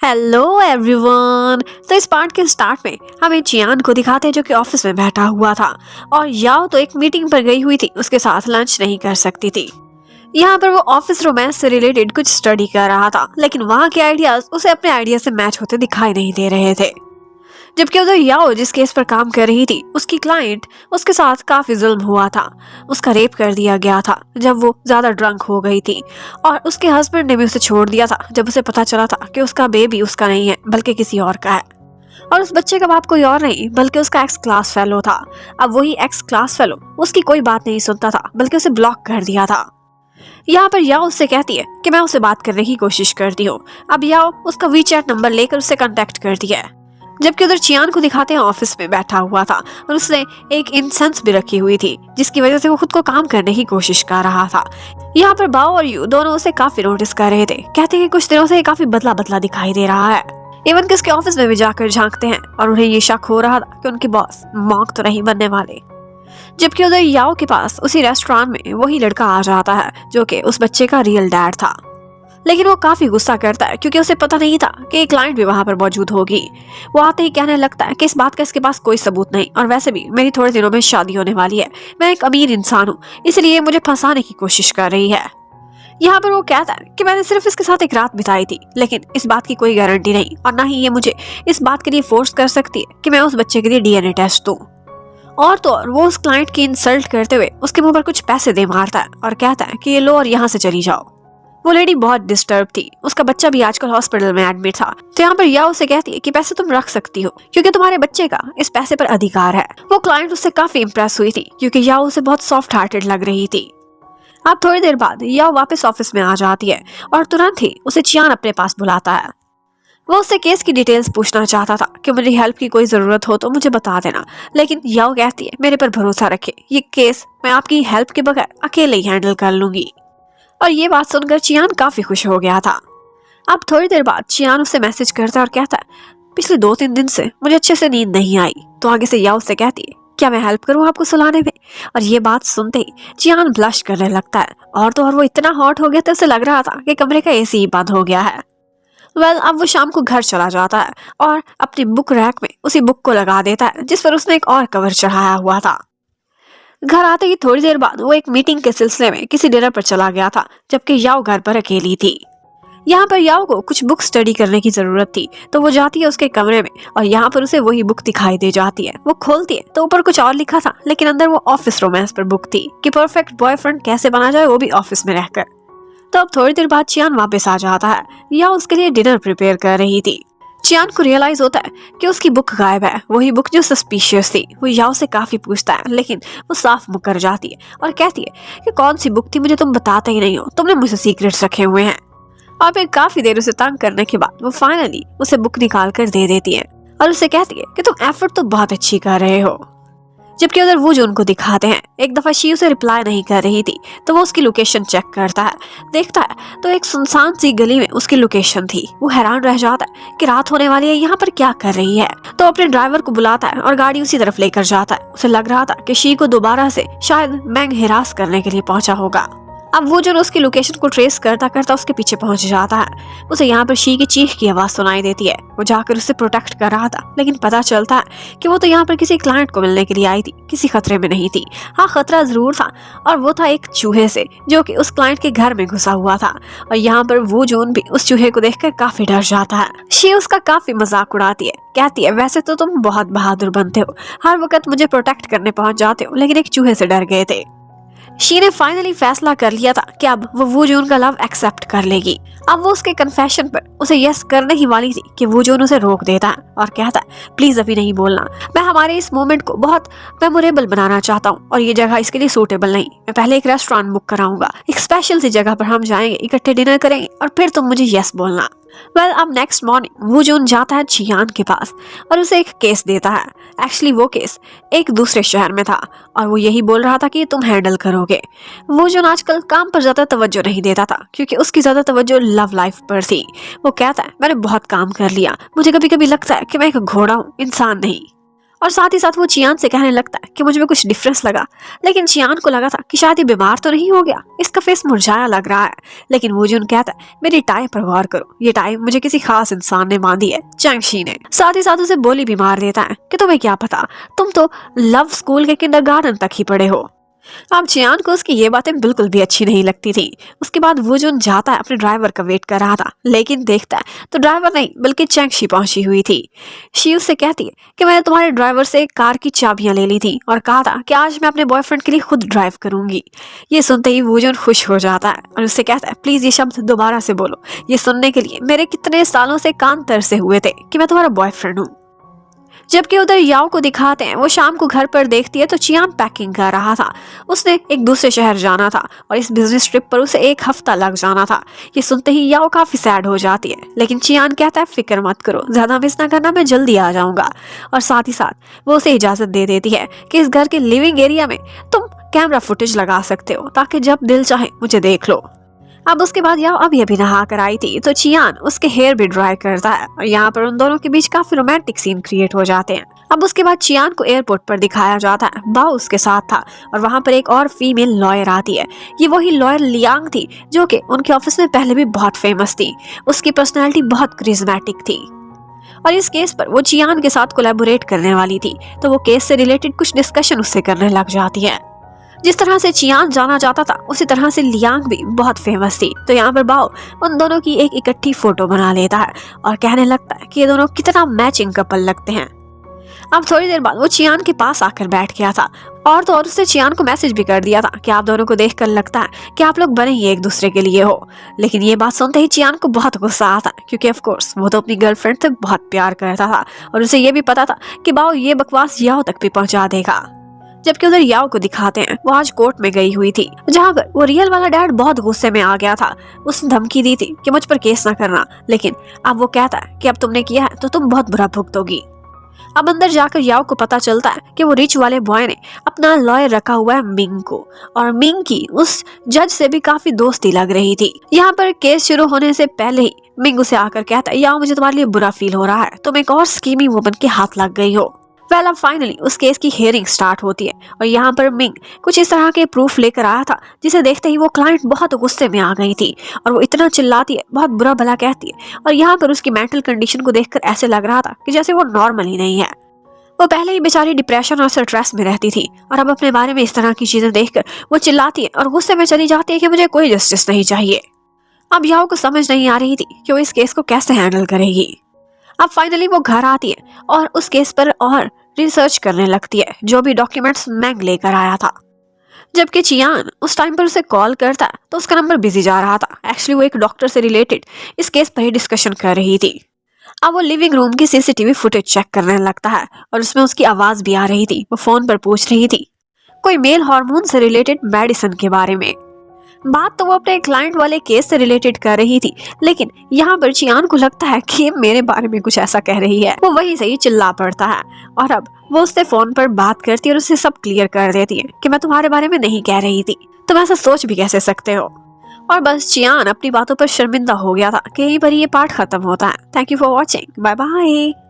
Hello everyone. तो इस part के स्टार्ट में हमें चियान को दिखाते हैं जो कि ऑफिस में बैठा हुआ था और याओ तो एक मीटिंग पर गई हुई थी, उसके साथ लंच नहीं कर सकती थी। यहाँ पर वो ऑफिस रोमांस से रिलेटेड कुछ स्टडी कर रहा था, लेकिन वहाँ के आइडियाज उसे अपने आइडिया से मैच होते दिखाई नहीं दे रहे थे। जबकि उधर याओ जिस केस पर काम कर रही थी, उसकी क्लाइंट उसके साथ काफी जुल्म हुआ था। उसका रेप कर दिया गया था जब वो ज्यादा ड्रंक हो गई थी और उसके हस्बैंड ने भी उसे छोड़ दिया था जब उसे पता चला था कि उसका बेबी उसका नहीं है बल्कि किसी और का है। और उस बच्चे का बाप कोई और नहीं बल्कि उसका एक्स क्लास फेलो था। अब वही एक्स क्लास फेलो उसकी कोई बात नहीं सुनता था बल्कि उसे ब्लॉक कर दिया था। यहाँ पर याओ उससे कहती है कि मैं उसे बात करने की कोशिश करती हूँ। अब याओ उसका वीचैट नंबर लेकर उससे कांटेक्ट करती है। जबकि उधर चियान को दिखाते हैं ऑफिस में बैठा हुआ था और उसने एक इंसेंस भी रखी हुई थी जिसकी वजह से वो खुद को काम करने की कोशिश कर रहा था। यहाँ पर बाओ और यू दोनों उसे काफी नोटिस कर रहे थे, कहते हैं कि कुछ दिनों से ये काफी बदला बदला दिखाई दे रहा है। इवन कि उसके ऑफिस में भी जाकर झांकते हैं और उन्हें ये शक हो रहा था कि उनके बॉस मॉन्क तो नहीं बनने वाले। जबकि उधर याओ के पास उसी रेस्टोरेंट में वही लड़का आ जाता है जो कि उस बच्चे का रियल डैड था, लेकिन वो काफी गुस्सा करता है क्योंकि उसे पता नहीं था कि एक क्लाइंट भी वहां पर मौजूद होगी। वो आते ही कहने लगता है कि इस बात का इसके पास कोई सबूत नहीं और वैसे भी मेरी थोड़े दिनों में शादी होने वाली है, मैं एक अमीर इंसान हूँ, इसलिए मुझे फंसाने की कोशिश कर रही है। यहाँ पर वो कहता है कि मैंने सिर्फ इसके साथ एक रात बिताई थी, लेकिन इस बात की कोई गारंटी नहीं और ना ही ये मुझे इस बात के लिए फोर्स कर सकती है कि मैं उस बच्चे के लिए डीएनए टेस्ट दूं। और तो और वो उस क्लाइंट की इंसल्ट करते हुए उसके मुंह पर कुछ पैसे दे मारता है और कहता है कि ये लो और यहाँ से चली जाओ। वो लेडी बहुत डिस्टर्ब थी, उसका बच्चा भी आजकल हॉस्पिटल में एडमिट था। तो यहाँ पर याओ उसे कहती है कि पैसे तुम रख सकती हो क्योंकि तुम्हारे बच्चे का इस पैसे पर अधिकार है। वो क्लाइंट उससे काफी इम्प्रेस हुई थी क्योंकि याओ उसे बहुत सॉफ्ट हार्टेड लग रही थी। अब थोड़ी देर बाद याओ वापस ऑफिस में आ जाती है और तुरंत ही उसे चियान अपने पास बुलाता है। वो उससे केस की डिटेल्स पूछना चाहता था कि मुझे हेल्प की कोई जरूरत हो तो मुझे बता देना, लेकिन याओ कहती है मेरे पर भरोसा रखे, ये केस मैं आपकी हेल्प के बगैर अकेले ही हैंडल कर लूंगी। और ये बात सुनकर चियान काफी खुश हो गया था। अब थोड़ी देर बाद चियान उसे मैसेज करता है और कहता है पिछले 2-3 दिन से मुझे अच्छे से नींद नहीं आई। तो आगे से याओ उससे कहती है क्या मैं हेल्प करूं आपको सुलाने में। और ये बात सुनते ही चियान ब्लश करने लगता है और तो और वो इतना हॉट हो गया था, उसे लग रहा था कि कमरे का एसी ही बंद हो गया है। अब वो शाम को घर चला जाता है और अपनी बुक रैक में उसी बुक को लगा देता है जिस पर उसने एक और कवर चढ़ाया हुआ था। घर आते ही थोड़ी देर बाद वो एक मीटिंग के सिलसिले में किसी डिनर पर चला गया था, जबकि याओ घर पर अकेली थी। यहाँ पर याओ को कुछ बुक स्टडी करने की जरूरत थी, तो वो जाती है उसके कमरे में और यहाँ पर उसे वही बुक दिखाई दे जाती है। वो खोलती है तो ऊपर कुछ और लिखा था, लेकिन अंदर वो ऑफिस रोमांस पर बुक थी कि परफेक्ट बॉयफ्रेंड कैसे बना जाए, वो भी ऑफिस में रहकर। तो अब थोड़ी देर बाद चियान वापस आ जाता है। याओ उसके लिए डिनर प्रिपेयर कर रही थी। चियान को रियलाइज होता है कि उसकी बुक गायब है, वही बुक जो सस्पिशियस थी। वो याओ से काफी पूछता है, लेकिन वो साफ मुकर जाती है और कहती है कि कौन सी बुक थी, मुझे तुम बताते ही नहीं हो, तुमने मुझसे सीक्रेट्स रखे हुए हैं। और फिर काफी देर उसे तंग करने के बाद वो फाइनली उसे बुक निकाल कर दे देती है और उसे कहती है कि तुम एफर्ट तो बहुत अच्छी कर रहे हो। जबकि उधर वो जो उनको दिखाते हैं, एक दफा शी उसे रिप्लाई नहीं कर रही थी तो वो उसकी लोकेशन चेक करता है, देखता है तो एक सुनसान सी गली में उसकी लोकेशन थी। वो हैरान रह जाता है कि रात होने वाली है, यहाँ पर क्या कर रही है। तो अपने ड्राइवर को बुलाता है और गाड़ी उसी तरफ लेकर जाता है। उसे लग रहा था कि शी को दोबारा से शायद मैंग हिरास करने के लिए पहुंचा होगा। अब वो जो उसकी लोकेशन को ट्रेस करता करता उसके पीछे पहुंच जाता है। उसे यहाँ पर शी की चीख की आवाज सुनाई देती है। वो जाकर उसे प्रोटेक्ट कर रहा था, लेकिन पता चलता है कि वो तो यहाँ पर किसी क्लाइंट को मिलने के लिए आई थी, किसी खतरे में नहीं थी। हाँ, खतरा जरूर था और वो था एक चूहे से जो कि उस क्लाइंट के घर में घुसा हुआ था। और यहाँ पर वो जोन भी उस चूहे को देखकर काफी डर जाता है। शी उसका काफी मजाक उड़ाती है, कहती है वैसे तो तुम बहुत बहादुर बनते हो, हर वक्त मुझे प्रोटेक्ट करने पहुंच जाते हो, लेकिन एक चूहे से डर गए थे। शी ने फाइनली फैसला कर लिया था कि अब वो वूजून का लव एक्सेप्ट कर लेगी। अब वो उसके कन्फेशन पर उसे यस करने ही वाली थी कि वूजून उसे रोक देता है और कहता है प्लीज अभी नहीं बोलना, मैं हमारे इस मोमेंट को बहुत मेमोरेबल बनाना चाहता हूँ और ये जगह इसके लिए सूटेबल नहीं। मैं पहले एक रेस्टोरेंट बुक कराऊंगा, एक स्पेशल सी जगह पर हम जाएंगे, इकट्ठे डिनर करेंगे और फिर तुम मुझे यस बोलना। अब नेक्स्ट मॉर्निंग वूजून जाता है चियान के पास और उसे एक केस देता है। एक्चुअली वो केस एक दूसरे शहर में था और वो यही बोल रहा था कि तुम हैंडल करोगे। वूजून आजकल काम पर ज्यादा तवज्जो नहीं देता था क्योंकि उसकी ज्यादा तवज्जो लव लाइफ पर थी। वो कहता है मैंने बहुत काम कर लिया, मुझे कभी कभी लगता है कि मैं एक घोड़ा हूँ, इंसान नहीं। और साथ ही साथ वो चियान से कहने लगता है कि मुझ में कुछ डिफरेंस लगा, लेकिन चियान को लगा था कि शायद ये बीमार तो नहीं हो गया, इसका फेस मुरझाया लग रहा है। लेकिन वो जून कहता है मेरी टाई पर गौर करो, ये टाई मुझे किसी खास इंसान ने बांधी है, चैंगशी ने। साथ ही साथ उसे बोली भी मार देता है कि तुम्हें क्या पता, तुम तो लव स्कूल के किंडरगार्टन तक ही पढ़े हो। अब चियान को उसकी ये बातें बिल्कुल भी अच्छी नहीं लगती थी। उसके बाद वो जो जाता है अपने ड्राइवर का वेट कर रहा था, लेकिन देखता है तो ड्राइवर नहीं बल्कि चैंगशी पहुंची हुई थी। शी उससे कहती है कि मैंने तुम्हारे ड्राइवर से कार की चाबियां ले ली थी और कहा था कि आज मैं अपने बॉयफ्रेंड के लिए खुद ड्राइव करूंगी। ये सुनते ही वो जो खुश हो जाता है और उससे कहता है प्लीज ये शब्द दोबारा से बोलो, ये सुनने के लिए मेरे कितने सालों से कान तरसे हुए थे कि मैं तुम्हारा बॉयफ्रेंड हूँ। जबकि उधर याओ को दिखाते हैं, वो शाम को घर पर देखती है तो चियान पैकिंग कर रहा था। उसने एक दूसरे शहर जाना था और इस बिजनेस ट्रिप पर उसे 1 हफ्ता लग जाना था। ये सुनते ही याओ काफी सैड हो जाती है, लेकिन चियान कहता है फिक्र मत करो, ज्यादा मिस ना करना, मैं जल्दी आ जाऊंगा। और साथ ही साथ वो उसे इजाजत दे देती है कि इस घर के लिविंग एरिया में तुम कैमरा फुटेज लगा सकते हो ताकि जब दिल चाहे मुझे देख लो। अब उसके बाद याओ अभी नहा कर आई थी तो चियान उसके हेयर भी ड्राई करता है और यहाँ पर उन दोनों के बीच काफी रोमांटिक सीन क्रिएट हो जाते हैं। अब उसके बाद चियान को एयरपोर्ट पर दिखाया जाता है, बाओ उसके साथ था और वहाँ पर एक और फीमेल लॉयर आती है। ये वही लॉयर लियांग थी जो कि उनके ऑफिस में पहले भी बहुत फेमस थी। उसकी पर्सनैलिटी बहुत क्रिज्मेटिक थी और इस केस पर वो चियान के साथ कोलैबोरेट करने वाली थी, तो वो केस से रिलेटेड कुछ डिस्कशन उससे करने लग जाती है। जिस तरह से चियान जाना जाता था उसी तरह से लियांग भी बहुत फेमस थी। तो यहाँ पर बाओ उन दोनों की एक इकट्ठी फोटो बना लेता है और कहने लगता है कि ये दोनों कितना मैचिंग कपल लगते हैं। अब थोड़ी देर बाद वो चियान के पास आकर बैठ गया था और तो और उसने चियान को मैसेज भी कर दिया था कि आप दोनों को देखकर लगता है कि आप लोग बने ही एक दूसरे के लिए हो। लेकिन ये बात सुनते ही चियान को बहुत गुस्सा आता है, क्योंकि ऑफ कोर्स वो तो अपनी गर्लफ्रेंड से बहुत प्यार करता था और उसे ये भी पता था कि बाओ ये बकवास याओ तक भी पहुंचा देगा। जबकि उधर याओ को दिखाते हैं, वो आज कोर्ट में गई हुई थी जहाँ पर वो रियल वाला डैड बहुत गुस्से में आ गया था। उसने धमकी दी थी कि मुझ पर केस ना करना, लेकिन अब वो कहता है कि अब तुमने किया है तो तुम बहुत बुरा भुगतोगी। अब अंदर जाकर याओ को पता चलता है कि वो रिच वाले बॉय ने अपना लॉयर रखा हुआ है मिंग को, और मिंग की उस जज से भी काफी दोस्ती लग रही थी। यहाँ पर केस शुरू होने से पहले ही मिंग उसे आकर कहता है याओ मुझे तुम्हारे लिए बुरा फील हो रहा है, तुम एक और स्कीमी वुमन के हाथ लग गई हो। वेल अब फाइनली उस केस की हियरिंग स्टार्ट होती है और यहाँ पर मिंग कुछ इस तरह के प्रूफ लेकर आया था जिसे देखते ही वो क्लाइंट बहुत गुस्से में आ गई थी और वो इतना चिल्लाती है, बहुत बुरा भला कहती है। और यहाँ पर उसकी मेंटल कंडीशन को देखकर ऐसे लग रहा था कि जैसे वो नॉर्मल ही नहीं है। वो पहले ही बेचारी डिप्रेशन और स्ट्रेस में रहती थी और अब अपने बारे में इस तरह की चीजें देखकर वो चिल्लाती है और गुस्से में चली जाती है कि मुझे कोई जस्टिस नहीं चाहिए। अब याओ को समझ नहीं आ रही थी कि वो इस केस को कैसे हैंडल करेगी। अब फाइनली वो घर आती है और उस केस पर और रिसर्च करने लगती है, जो भी डॉक्यूमेंट्स मैंग लेकर आया था। जबकि चियान उस टाइम पर उसे कॉल करता है तो उसका नंबर बिजी जा रहा था। एक्चुअली वो एक डॉक्टर से रिलेटेड इस केस पर ही डिस्कशन कर रही थी। अब वो लिविंग रूम की सीसीटीवी फुटेज चेक करने लगता है और उसमें उसकी आवाज भी आ रही थी। वो फोन पर पूछ रही थी कोई मेल हार्मोन से रिलेटेड मेडिसिन के बारे में। बात तो वो अपने क्लाइंट वाले केस से रिलेटेड कर रही थी, लेकिन यहाँ पर चियान को लगता है कि मेरे बारे में कुछ ऐसा कह रही है। वो वहीं से ही चिल्ला पड़ता है और अब वो उससे फोन पर बात करती है और उसे सब क्लियर कर देती है कि मैं तुम्हारे बारे में नहीं कह रही थी, तुम ऐसा सोच भी कैसे सकते हो। और बस चियान अपनी बातों पर शर्मिंदा हो गया था कि यहीं पर ये पार्ट खत्म होता है। Thank you for watching, bye bye.